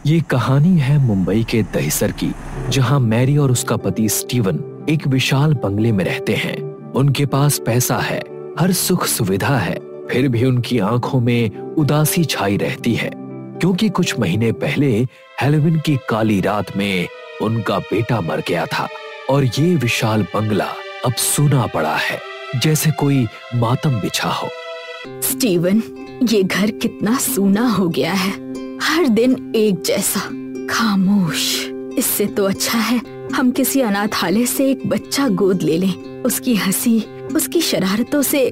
ये कहानी है मुंबई के दहिसर की, जहां मैरी और उसका पति स्टीवन एक विशाल बंगले में रहते हैं। उनके पास पैसा है, हर सुख सुविधा है, फिर भी उनकी आंखों में उदासी छाई रहती है, क्योंकि कुछ महीने पहले हैलोवीन की काली रात में उनका बेटा मर गया था और ये विशाल बंगला अब सूना पड़ा है, जैसे कोई मातम बिछा हो। स्टीवन, ये घर कितना सूना हो गया है, हर दिन एक जैसा खामोश। इससे तो अच्छा है हम किसी अनाथालय से एक बच्चा गोद ले लें। उसकी हंसी, उसकी शरारतों से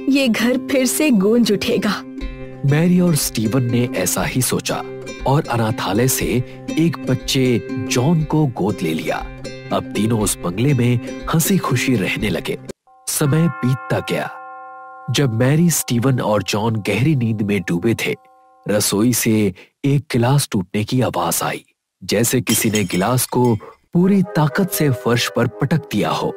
ये घर फिर से गूंज उठेगा। मैरी और स्टीवन ने ऐसा ही सोचा और अनाथालय से एक बच्चे जॉन को गोद ले लिया। अब तीनों उस बंगले में हंसी खुशी रहने लगे। समय बीतता गया। जब मैरी, स्टीवन और जॉन गहरी नींद में डूबे थे, रसोई से एक गिलास टूटने की आवाज आई, जैसे किसी ने गिलास को पूरी ताकत से फर्श पर पटक दिया हो।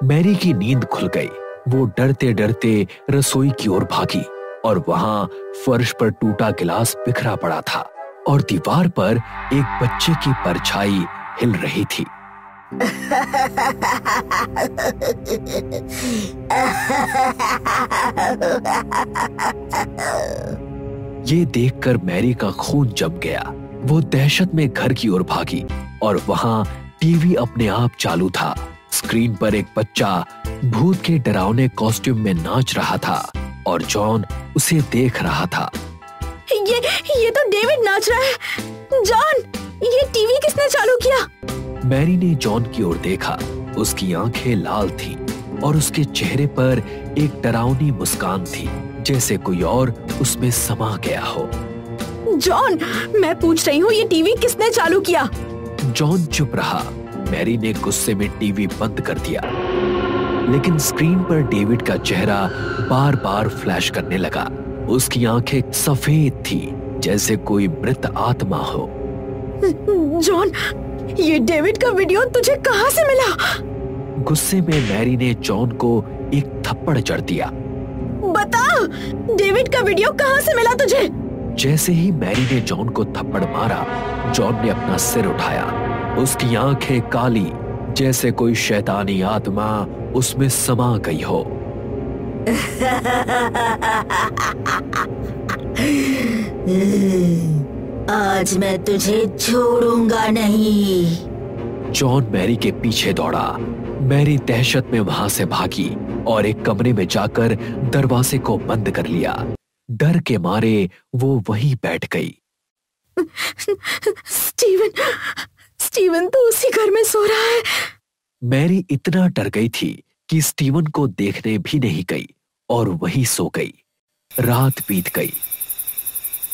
मैरी की नींद खुल गई। वो डरते डरते रसोई की ओर भागी और वहां फर्श पर टूटा गिलास बिखरा पड़ा था और दीवार पर एक बच्चे की परछाई हिल रही थी। ये देखकर मैरी का खून जम गया। वो दहशत में घर की ओर भागी और वहां टीवी अपने आप चालू था। स्क्रीन पर एक बच्चा भूत के डरावने कॉस्ट्यूम में नाच रहा था और जॉन उसे देख रहा था। ये तो डेविड नाच रहा है। जॉन, ये टीवी किसने चालू किया? मैरी ने जॉन की ओर देखा। उसकी आंखें लाल थीं और उसके चेहरे पर एक डरावनी मुस्कान थी, जैसे कोई और उसमें समा गया हो। जॉन, मैं पूछ रही हूँ, ये टीवी किसने चालू किया? जॉन चुप रहा। मैरी ने गुस्से में टीवी बंद कर दिया, लेकिन स्क्रीन पर डेविड का चेहरा बार बार फ्लैश करने लगा। उसकी आंखें सफेद थी, जैसे कोई मृत आत्मा हो। जॉन, ये डेविड का वीडियो तुझे कहाँ से मिला? गुस्से में मैरी ने जॉन को एक थप्पड़ जड़ दिया। बता, डेविड का वीडियो कहाँ से मिला तुझे? जैसे ही मैरी ने जॉन को थप्पड़ मारा, जॉन ने अपना सिर उठाया। उसकी आंखें काली, जैसे कोई शैतानी आत्मा उसमें समा गई हो। आज मैं तुझे छोड़ूंगा नहीं। जॉन मैरी के पीछे दौड़ा। मैरी दहशत में वहां से भागी और एक कमरे में जाकर दरवाजे को बंद कर लिया। डर के मारे वो वहीं बैठ गई। स्टीवन तो उसी घर में सो रहा है। मैरी इतना डर गई थी कि स्टीवन को देखने भी नहीं गई और वहीं सो गई। रात बीत गई।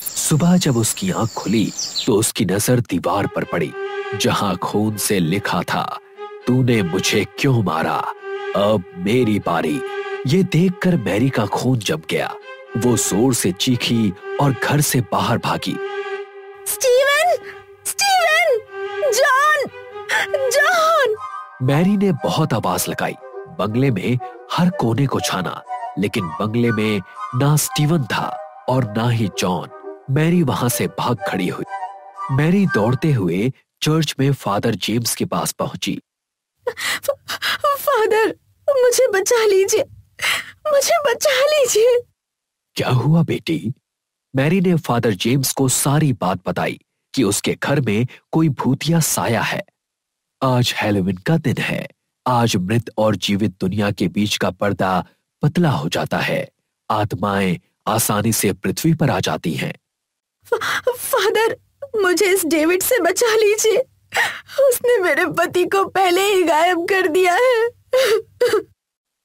सुबह जब उसकी आंख खुली तो उसकी नजर दीवार पर पड़ी, जहां खून से लिखा था, तूने मुझे क्यों मारा, अब मेरी बारी। ये देखकर मैरी का खून जम गया। वो जोर से चीखी और घर से बाहर भागी। Steven! Steven! John! John! Mary ने बहुत आवाज लगाई। बंगले में हर कोने को छाना, लेकिन बंगले में ना स्टीवन था और ना ही जॉन। मैरी वहां से भाग खड़ी हुई। मैरी दौड़ते हुए चर्च में फादर जेम्स के पास पहुंची। फादर, मुझे बचा लीजिए, मुझे बचा लीजिए। क्या हुआ बेटी? मैरी ने फादर जेम्स को सारी बात बताई कि उसके घर में कोई भूतिया साया है। आज हैलोवीन का दिन है। आज मृत और जीवित दुनिया के बीच का पर्दा पतला हो जाता है। आत्माएं आसानी से पृथ्वी पर आ जाती हैं। फादर, मुझे इस डेविड से बचा लीजिए। उसने मेरे पति को पहले ही गायब कर दिया है।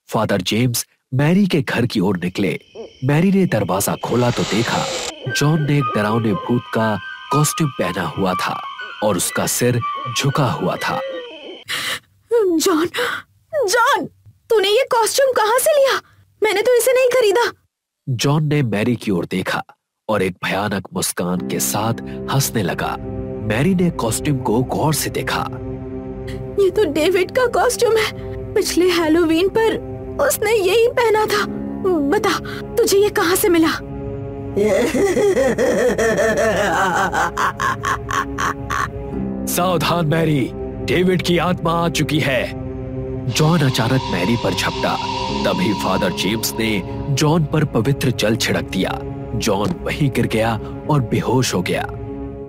फादर जेम्स मैरी के घर की ओर निकले। मैरी ने दरवाजा खोला तो देखा जॉन ने एक डरावने भूत का कॉस्ट्यूम पहना हुआ था और उसका सिर झुका हुआ था। जॉन, जॉन, तूने ये कॉस्ट्यूम कहाँ से लिया? मैंने तो इसे नहीं खरीदा। जॉन ने मैरी की ओर देखा और एक भयानक मुस्कान के साथ हंसने लगा। मैरी ने कॉस्ट्यूम को गौर से देखा। ये तो डेविड का कॉस्ट्यूम है। पिछले हैलोवीन पर उसने यही पहना था। बता, तुझे ये कहाँ से मिला? सावधान मैरी, डेविड की आत्मा आ चुकी है। जॉन अचानक मैरी पर झपटा। तभी फादर जेम्स ने जॉन पर पवित्र जल छिड़क दिया। जॉन वहीं गिर गया और बेहोश हो गया।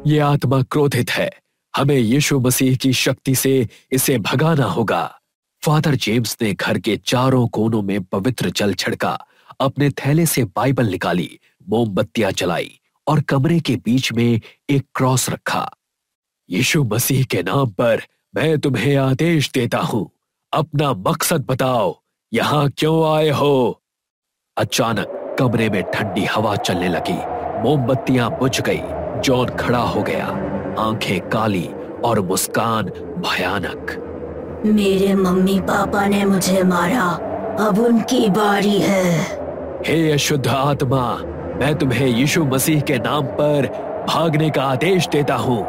ये आत्मा क्रोधित है, हमें यीशु मसीह की शक्ति से इसे भगाना होगा। फादर जेम्स ने घर के चारों कोनों में पवित्र जल छिड़का, अपने थैले से बाइबल निकाली, मोमबत्तियां जलाई और कमरे के बीच में एक क्रॉस रखा। यीशु मसीह के नाम पर मैं तुम्हें आदेश देता हूं, अपना मकसद बताओ, यहां क्यों आए हो? अचानक कमरे में ठंडी हवा चलने लगी, मोमबत्तियां बुझ गई। जॉन खड़ा हो गया, आंखें काली और मुस्कान भयानक। मेरे मम्मी पापा ने मुझे मारा, अब उनकी बारी है। हे अशुद्ध आत्मा, मैं तुम्हें यीशु मसीह के नाम पर भागने का आदेश देता हूं।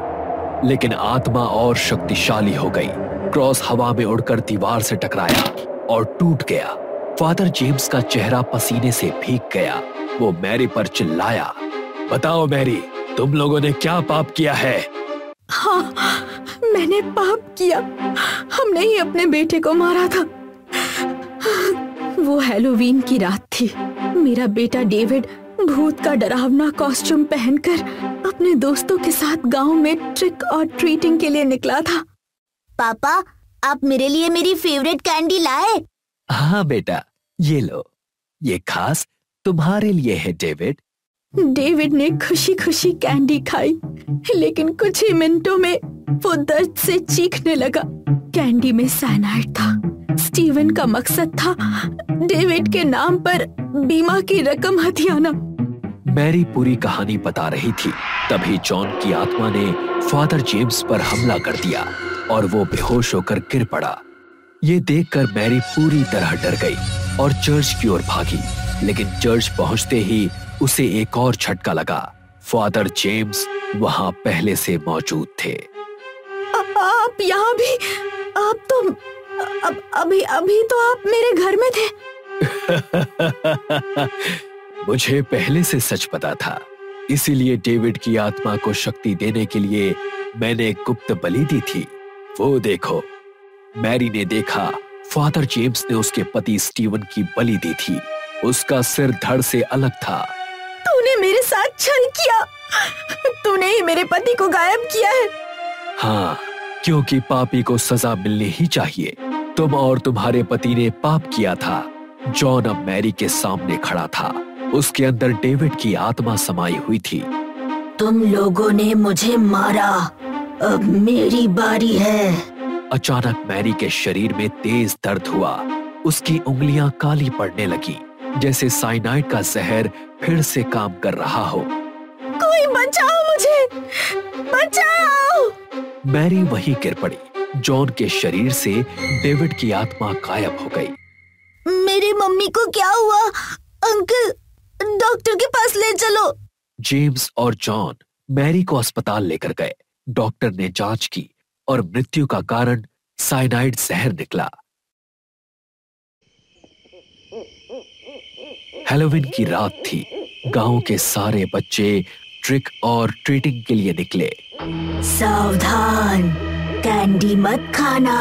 लेकिन आत्मा और शक्तिशाली हो गई। क्रॉस हवा में उड़कर दीवार से टकराया और टूट गया। फादर जेम्स का चेहरा पसीने से भीग गया। वो मैरी पर चिल्लाया, बताओ मैरी, तुम लोगों ने क्या पाप किया है? हाँ, मैंने पाप किया। हमने ही अपने बेटे को मारा था। वो हैलोवीन की रात थी। मेरा बेटा डेविड भूत का डरावना कॉस्ट्यूम पहनकर अपने दोस्तों के साथ गांव में ट्रिक और ट्रीटिंग के लिए निकला था। पापा, आप मेरे लिए मेरी फेवरेट कैंडी लाए? हाँ बेटा, ये लो, ये खास तुम्हारे लिए है डेविड। डेविड ने खुशी खुशी कैंडी खाई, लेकिन कुछ ही मिनटों में वो दर्द से चीखने लगा। कैंडी में साइनाइड था। स्टीवन का मकसद था डेविड के नाम पर बीमा की रकम हथियाना। मैरी पूरी कहानी बता रही थी। तभी जॉन की आत्मा ने फादर जेम्स पर हमला कर दिया और वो बेहोश होकर गिर पड़ा। ये देखकर मैरी पूरी तरह डर गई और चर्च की ओर भागी। लेकिन चर्च पहुंचते ही उसे एक और झटका लगा। फादर जेम्स वहां पहले से मौजूद थे। आप यहाँ भी? आप तो अभी तो आप मेरे घर में थे। मुझे पहले से सच पता था, इसीलिए डेविड की आत्मा को शक्ति देने के लिए मैंने गुप्त बलि दी थी। वो देखो। मैरी ने देखा, फादर जेम्स ने उसके पति स्टीवन की बलि दी थी। उसका सिर धड़ से अलग था। तूने मेरे साथ छल किया। तूने ही मेरे पति को गायब किया है। हाँ, क्योंकि पापी को सजा मिलनी ही चाहिए। तुम और तुम्हारे पति ने पाप किया था। जॉन अब मैरी के सामने खड़ा था। उसके अंदर डेविड की आत्मा समाई हुई थी। तुम लोगों ने मुझे मारा, अब मेरी बारी है। अचानक मैरी के शरीर में तेज दर्द हुआ। उसकी उंगलियां काली पड़ने लगी, जैसे साइनाइड का जहर फिर से काम कर रहा हो। कोई बचाओ मुझे, बचाओ! मैरी वहीं गिर पड़ी। जॉन के शरीर से डेविड की आत्मा गायब हो गई। मेरी मम्मी को क्या हुआ? अंकल, डॉक्टर के पास ले चलो। जेम्स और जॉन मैरी को अस्पताल लेकर गए। डॉक्टर ने जांच की और मृत्यु का कारण साइनाइड जहर निकला। हैलोवीन की रात थी। गांव के सारे बच्चे ट्रिक और ट्रीटिंग के लिए निकले। सावधान, कैंडी मत खाना।